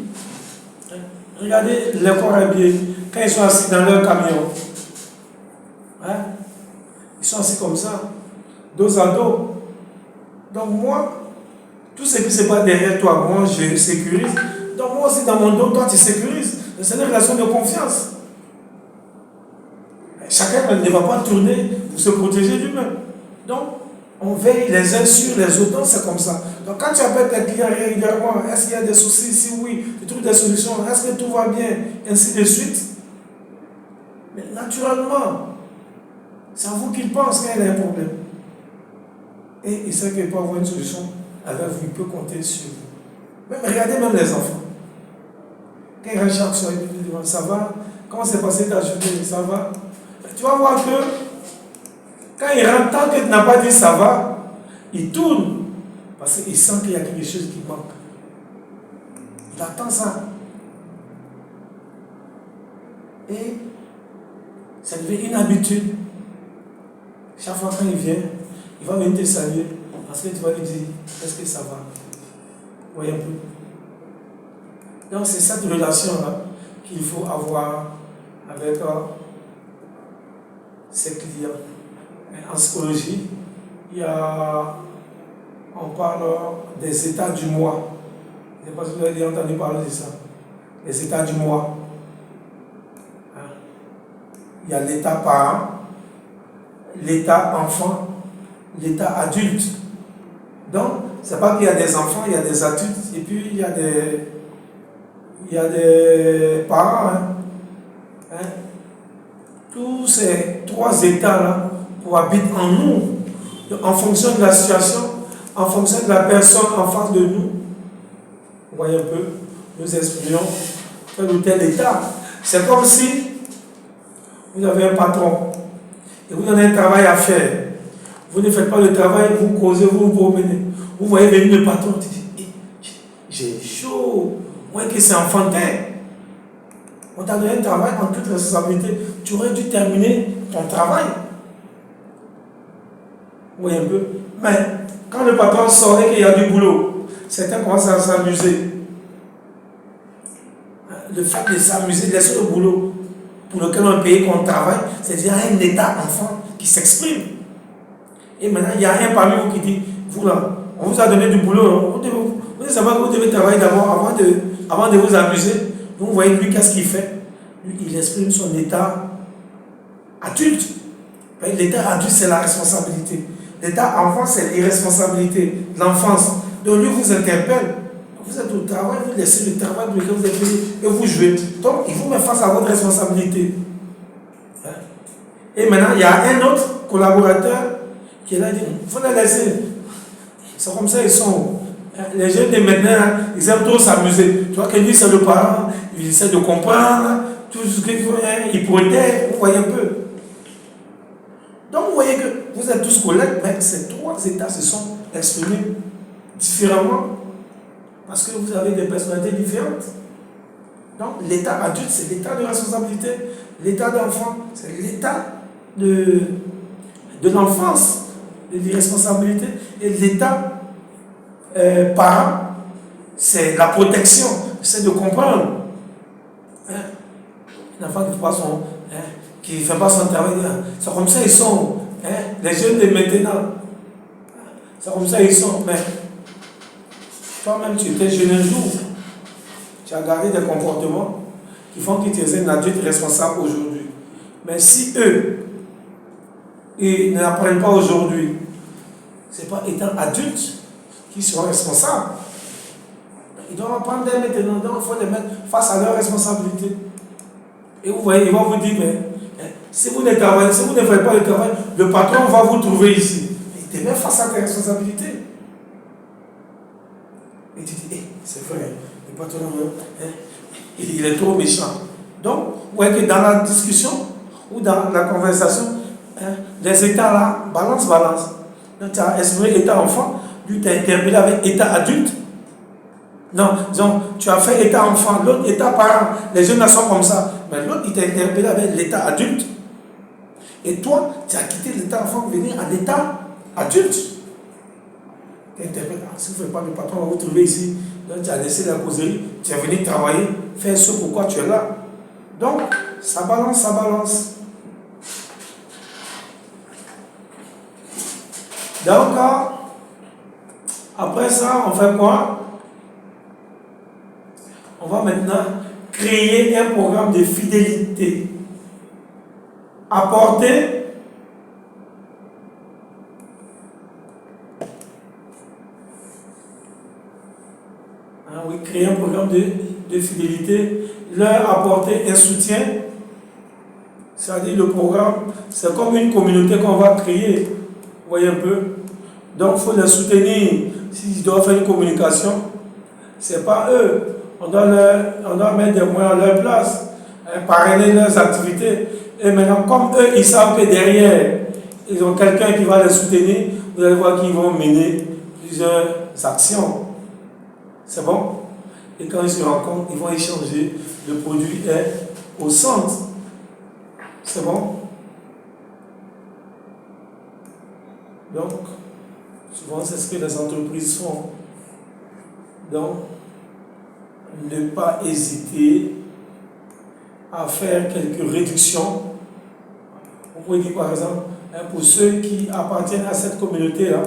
Regardez les Coréens, quand ils sont assis dans leur camion, hein, ils sont assis comme ça, dos à dos. Donc moi, tout ce qui se passe derrière toi, moi je sécurise. Donc moi aussi dans mon dos, toi tu sécurises. C'est une relation de confiance. Chacun ne va pas tourner pour se protéger lui-même. Donc, on veille les uns sur les autres. Donc, c'est comme ça. Donc, quand tu appelles tes clients régulièrement, est-ce qu'il y a des soucis? Si oui, tu trouves des solutions. Est-ce que tout va bien? Ainsi de suite. Mais naturellement, c'est à vous qu'il pense qu'il y a un problème. Et il sait qu'il peut avoir une solution avec vous, il peut compter sur vous. Mais regardez même les enfants. Quand ils rentrent chaque soir, ils disent, ça va? Comment s'est passé ta journée? Ça va? Tu vas voir que quand il rentre, tant que tu n'as pas dit ça va, il tourne. Parce qu'il sent qu'il y a quelque chose qui manque. Il attend ça. Et ça devient une habitude. Chaque fois quand il vient, il va venir te saluer. Parce que tu vas lui dire, est-ce que ça va? Voyez un peu. Donc c'est cette relation-là qu'il faut avoir avec ses clients. En psychologie, on parle des états du moi. Je ne sais pas si vous avez entendu parler de ça. Les états du moi. Il y a l'état parent, l'état enfant, l'état adulte. Donc, ce n'est pas qu'il y a des enfants, il y a des adultes, et puis il y a des parents. Tous ces trois états-là cohabitent en nous. En fonction de la situation, en fonction de la personne en face de nous, vous voyez un peu, nous exprimons tel ou tel état. C'est comme si vous avez un patron et vous avez un travail à faire. Vous ne faites pas le travail, vous causez, vous vous promenez. Vous voyez venir le patron, tu dis, j'ai chaud, moi que c'est enfantin. On t'a donné un travail en toute responsabilité. Tu aurais dû terminer ton travail. Oui, un peu. Mais quand le patron sort et qu'il y a du boulot, certains commencent à s'amuser. Le fait de s'amuser, de laisser le boulot pour lequel on paye qu'on travaille, c'est-à-dire un état enfant qui s'exprime. Et maintenant, il y a un parmi vous qui dit, vous là, on vous a donné du boulot, vous devez savoir que vous devez travailler d'abord avant de vous amuser. Donc vous voyez lui, qu'est-ce qu'il fait? Lui, il exprime son état adulte. L'état adulte, c'est la responsabilité. L'état enfant, c'est l'irresponsabilité, l'enfance. Donc lui vous interpelle. Vous êtes au travail, vous laissez le travail pour lequel vous êtes payé et vous jouez. Donc il vous met face à votre responsabilité. Et maintenant, il y a un autre collaborateur qui est là, il dit, il faut les laisser. C'est comme ça, ils sont. Les jeunes de maintenant, ils aiment trop s'amuser. Tu vois que lui, c'est le parent, il essaie de comprendre, tout ce qu'il faut, il protège, vous voyez un peu. Donc vous voyez que vous êtes tous collègues, mais ces trois états se sont exprimés différemment parce que vous avez des personnalités différentes. Donc l'état adulte, c'est l'état de responsabilité, l'état d'enfant, c'est l'état de l'enfance, de l'irresponsabilité, et l'état parent, c'est la protection, c'est de comprendre. Un enfant qui ne fait pas son travail, c'est comme ça ils sont. Les jeunes de maintenant, c'est comme ça ils sont. Mais toi-même, tu étais jeune un jour, tu as gardé des comportements qui font que tu es un adulte responsable aujourd'hui. Mais si eux, ils n'apprennent pas aujourd'hui, ce n'est pas étant adultes qu'ils seront responsables. Ils doivent apprendre dès maintenant, donc il faut les mettre face à leurs responsabilités. Et vous voyez, ils vont vous dire, mais si vous ne travaillez, si vous ne faites pas le travail, le patron va vous trouver ici. Il te met face à tes responsabilités. Et tu dis, c'est vrai, le patron, il est trop méchant. Donc, vous voyez que dans la discussion ou dans la conversation, les états là, balance. Donc, tu as exprimé état enfant, lui tu as interpellé avec état adulte. Non, disons, tu as fait état enfant, l'autre état parent. Les jeunes sont comme ça. Mais l'autre, il t'a interpellé avec l'état adulte. Et toi, tu as quitté l'état enfant pour venir à l'état adulte. Tu interpelles, si vous ne faites pas, le patron va vous trouver ici. Donc, tu as laissé la causerie, tu es venu travailler, faire ce pourquoi tu es là. Donc, ça balance. Donc, après ça, on fait quoi? On va maintenant créer un programme de fidélité. Apporter créer un programme de fidélité, leur apporter un soutien. C'est-à-dire le programme, c'est comme une communauté qu'on va créer. Vous voyez un peu? Donc il faut les soutenir. S'ils doivent faire une communication, c'est pas eux. On doit mettre des moyens à leur place, parrainer leurs activités. Et maintenant, comme eux, ils savent que derrière, ils ont quelqu'un qui va les soutenir, vous allez voir qu'ils vont mener plusieurs actions. C'est bon? Et quand ils se rencontrent, ils vont échanger. Le produit est au centre. C'est bon? Donc, souvent, c'est ce que les entreprises font. Donc, ne pas hésiter à faire quelques réductions. Vous pouvez dire par exemple, pour ceux qui appartiennent à cette communauté-là,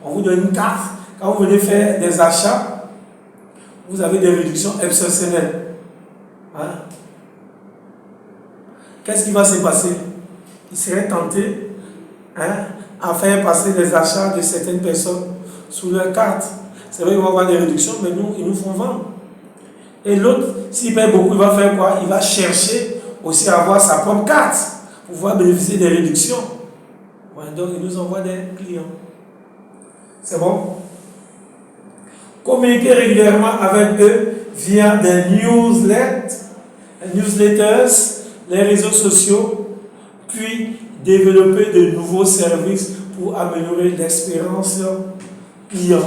on vous donne une carte. Quand vous venez faire des achats, vous avez des réductions exceptionnelles. Qu'est-ce qui va se passer? Ils seraient tentés à faire passer des achats de certaines personnes sous leur carte. C'est vrai qu'ils vont avoir des réductions, mais nous, ils nous font vendre. Et l'autre, s'il paye beaucoup, il va faire quoi? Il va chercher aussi à avoir sa propre carte pour pouvoir bénéficier des réductions. Donc, il nous envoie des clients. C'est bon? Communiquer régulièrement avec eux via des newsletters, les réseaux sociaux, puis développer de nouveaux services pour améliorer l'expérience client.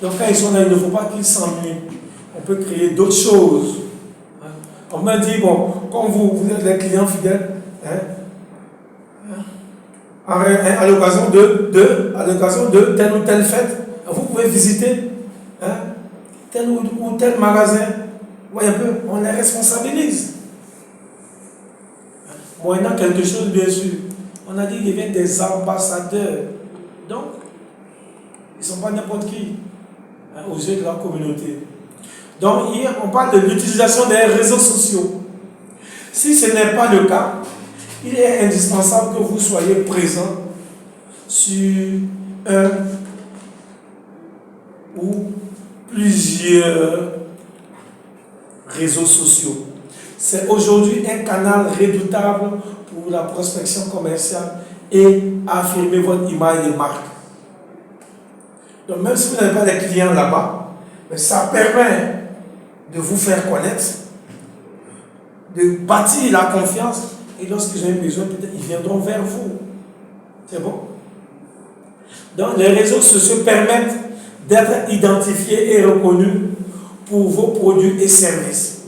Donc, quand ils sont là, il ne faut pas qu'ils s'ennuient. On peut créer d'autres choses. On m'a dit, bon, comme vous êtes les clients fidèles, à l'occasion de telle ou telle fête, vous pouvez visiter tel ou tel magasin. Vous voyez un peu, on les responsabilise. Moyennant quelque chose, bien sûr. On a dit qu'ils deviennent des ambassadeurs. Donc, ils ne sont pas n'importe qui aux yeux de la communauté. Donc, hier, on parle de l'utilisation des réseaux sociaux. Si ce n'est pas le cas, il est indispensable que vous soyez présent sur un ou plusieurs réseaux sociaux. C'est aujourd'hui un canal redoutable pour la prospection commerciale et affirmer votre image de marque. Donc, même si vous n'avez pas de clients là-bas, ça permet de vous faire connaître, de bâtir la confiance, et lorsqu'ils ont besoin, peut-être ils viendront vers vous. C'est bon? Donc, les réseaux sociaux permettent d'être identifiés et reconnus pour vos produits et services,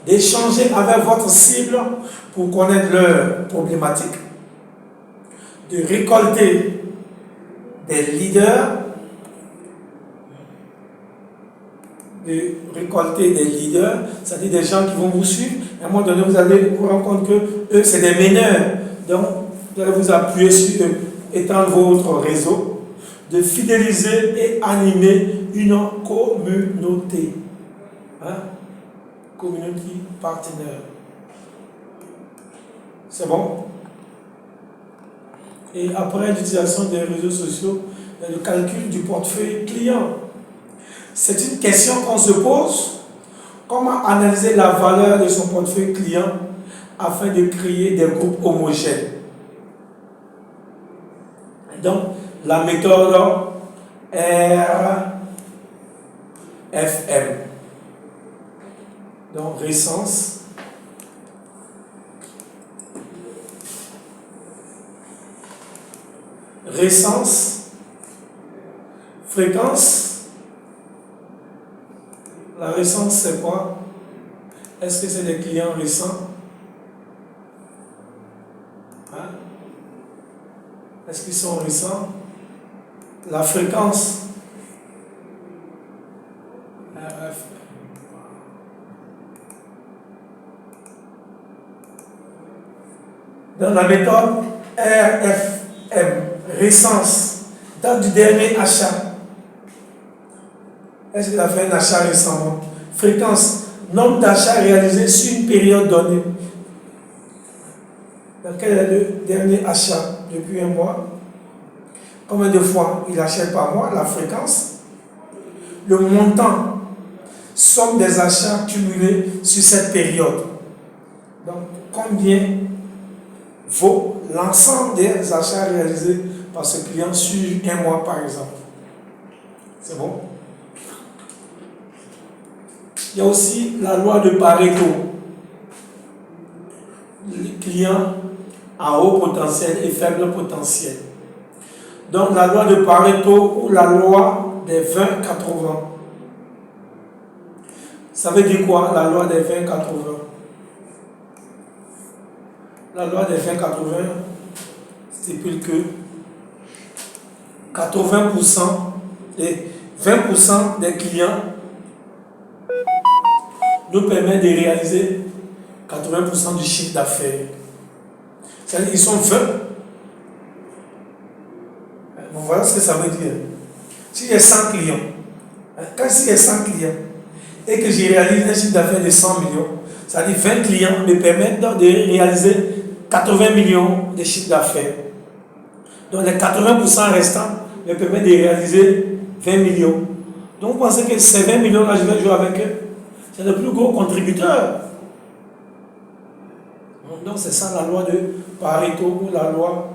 d'échanger avec votre cible pour connaître leurs problématiques, de récolter des leaders, c'est-à-dire des gens qui vont vous suivre. À un moment donné, vous allez vous rendre compte que eux, c'est des meneurs. Donc, vous allez vous appuyer sur eux, étendre votre réseau, de fidéliser et animer une communauté. Community partner. C'est bon? Et après l'utilisation des réseaux sociaux, le calcul du portefeuille client. C'est une question qu'on se pose. Comment analyser la valeur de son portefeuille client afin de créer des groupes homogènes? Donc, la méthode RFM. Donc, récence, fréquence. La récence, c'est quoi? Est-ce que c'est des clients récents? Hein? Est-ce qu'ils sont récents? La fréquence. Dans la méthode RFM, récence, date du dernier achat. Est-ce qu'il a fait un achat récemment? Fréquence, nombre d'achats réalisés sur une période donnée. Donc, quel est le dernier achat depuis un mois? Combien de fois il achète par mois? La fréquence. Le montant, somme des achats cumulés sur cette période. Donc, combien vaut l'ensemble des achats réalisés par ce client sur un mois, par exemple? C'est bon? Il y a aussi la loi de Pareto. Les clients à haut potentiel et faible potentiel. Donc la loi de Pareto ou la loi des 20-80. Ça veut dire quoi, la loi des 20-80? La loi des 20-80 stipule que 80% et 20% des clients nous permettent de réaliser 80% du chiffre d'affaires. C'est-à-dire qu'ils sont 20. Bon, voilà ce que ça veut dire. Si j'ai 100 clients, quand il y a 100 clients et que j'ai réalisé un chiffre d'affaires de 100 millions, ça veut dire 20 clients me permettent de réaliser 80 millions de chiffre d'affaires. Donc les 80% restants me permettent de réaliser 20 millions. Donc vous pensez que ces 20 millions-là, je vais jouer avec eux? C'est le plus gros contributeur. Donc c'est ça la loi de Pareto ou la loi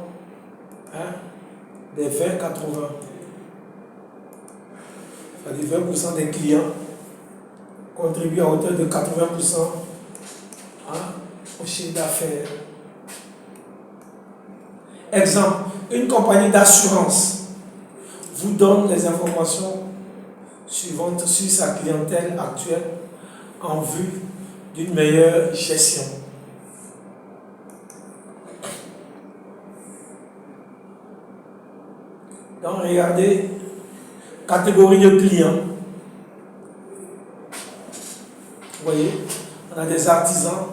des 20-80. C'est-à-dire 20% des clients contribuent à hauteur de 80% au chiffre d'affaires. Exemple, une compagnie d'assurance vous donne les informations suivantes sur sa clientèle actuelle en vue d'une meilleure gestion. Donc, regardez, catégorie de clients. Vous voyez, on a des artisans,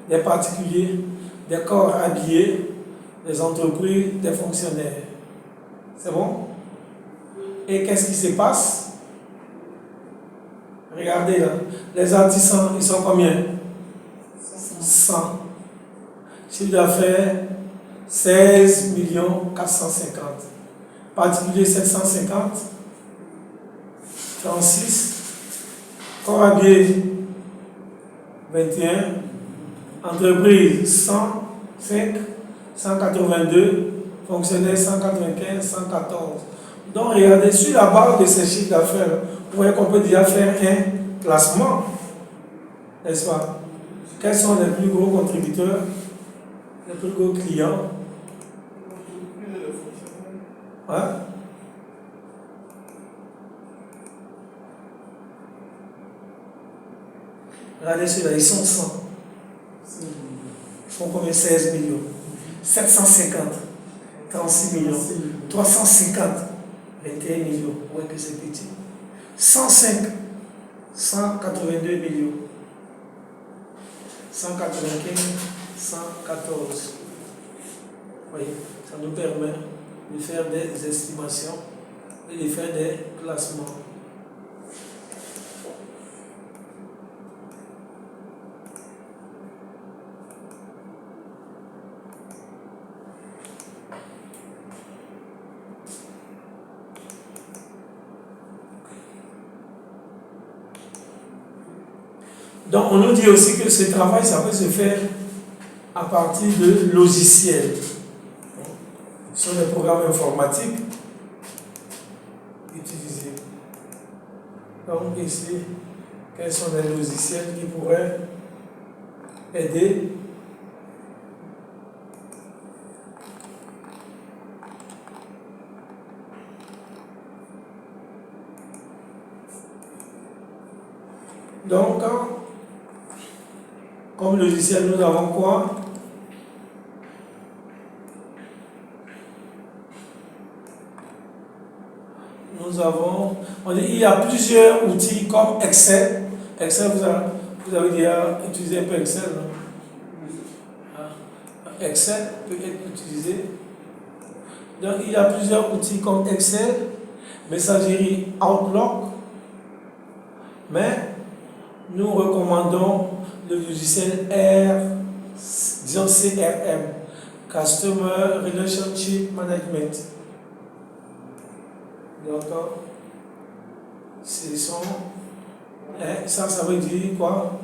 des particuliers, des corps habillés, des entreprises, des fonctionnaires. C'est bon? Et qu'est-ce qui se passe? Regardez là, les artisans, ils sont combien? 100. Chiffre d'affaires, 16 450. Particulier 750. 36. Corps habillé, 21. Entreprise, 105. 182. Fonctionnaire, 195. 114. Donc regardez, sur la base de ces chiffres d'affaires, vous voyez qu'on peut déjà faire un classement, n'est-ce pas? Quels sont les plus gros contributeurs, les plus gros clients? Hein? Regardez ceux-là, ils sont 100. Ils font combien? 16 millions. 750, 36 millions. 350, 21 millions. Vous voyez que c'est petit. 105, 182 millions. 195, 114. Vous voyez, ça nous permet de faire des estimations et de faire des classements. Donc on nous dit aussi que ce travail, ça peut se faire à partir de logiciels. Ce sont des programmes informatiques utilisés. Donc ici, quels sont les logiciels qui pourraient aider? Donc, comme logiciel, nous avons quoi? Nous avons, il y a plusieurs outils comme Excel. Excel, vous avez déjà utilisé un peu Excel, non? Excel peut être utilisé. Donc, il y a plusieurs outils comme Excel, messagerie Outlook, mais nous recommandons le logiciel disons CRM, Customer Relationship Management. D'accord? Ça veut dire quoi?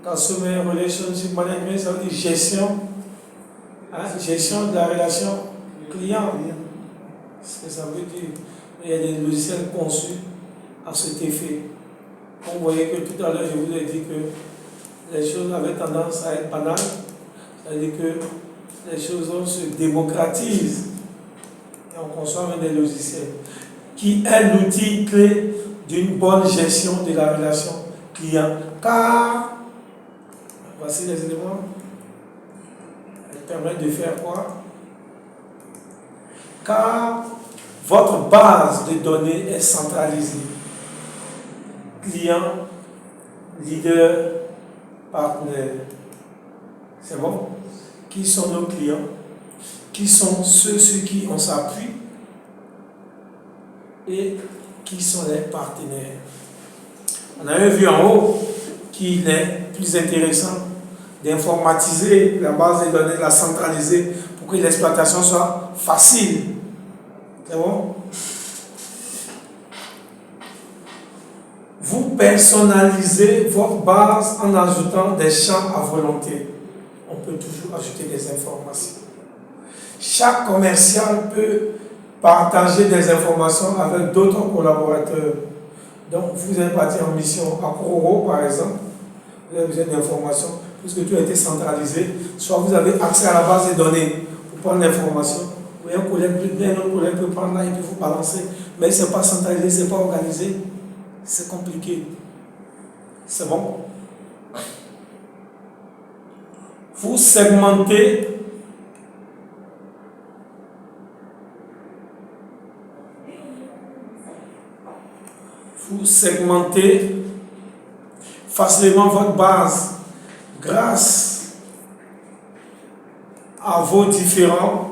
Customer Relationship Management, ça veut dire gestion de la relation client. Ce que ça veut dire. Il y a des logiciels conçus à cet effet. Vous voyez que tout à l'heure, je vous ai dit que les choses avaient tendance à être banales, c'est-à-dire que les choses se démocratisent et on conçoit même des logiciels qui est l'outil clé d'une bonne gestion de la relation client. Car, voici les éléments, elles permettent de faire quoi? Car votre base de données est centralisée. Client, leader, partenaire. C'est bon? Qui sont nos clients? Qui sont ceux sur qui on s'appuie? Et qui sont les partenaires? On avait vu en haut qu'il est plus intéressant d'informatiser la base de données, de la centraliser pour que l'exploitation soit facile. C'est bon? Vous personnalisez votre base en ajoutant des champs à volonté. On peut toujours ajouter des informations. Chaque commercial peut partager des informations avec d'autres collaborateurs. Donc, vous êtes parti en mission à Koro, par exemple, vous avez besoin d'informations, puisque tout a été centralisé. Soit vous avez accès à la base de données pour prendre l'information, ou un autre collègue peut prendre là et puis vous balancer. Mais ce n'est pas centralisé, ce n'est pas organisé. C'est compliqué. C'est bon? Vous segmentez facilement votre base grâce à vos différents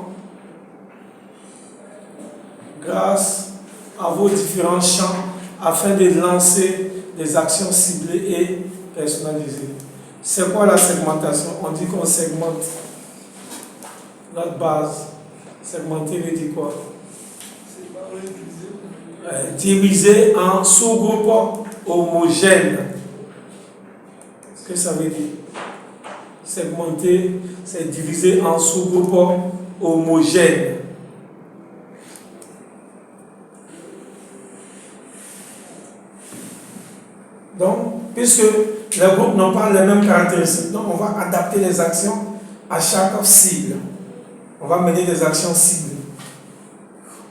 champs afin de lancer des actions ciblées et personnalisées. C'est quoi la segmentation? On dit qu'on segmente notre base. Segmenter veut dire quoi? Diviser en sous-groupes homogènes. Ce que ça veut dire? Segmenter, c'est diviser en sous-groupes homogènes. Donc, puisque les groupes n'ont pas les mêmes caractéristiques, donc on va adapter les actions à chaque cible. On va mener des actions ciblées.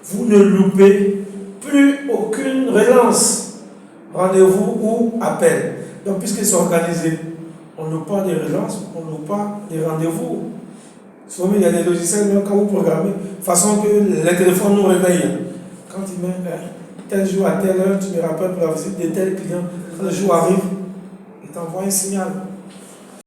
Vous ne loupez plus aucune relance, rendez-vous ou appel. Donc, puisque c'est organisé, on n'a pas de relance, on n'a pas de rendez-vous. Souvent, il y a des logiciels, même quand vous programmez, de façon que les téléphones nous réveillent. Quand il met tel jour à telle heure, tu me rappelles pour la visite de tel client. Quand le jour arrive, il t'envoie un signal.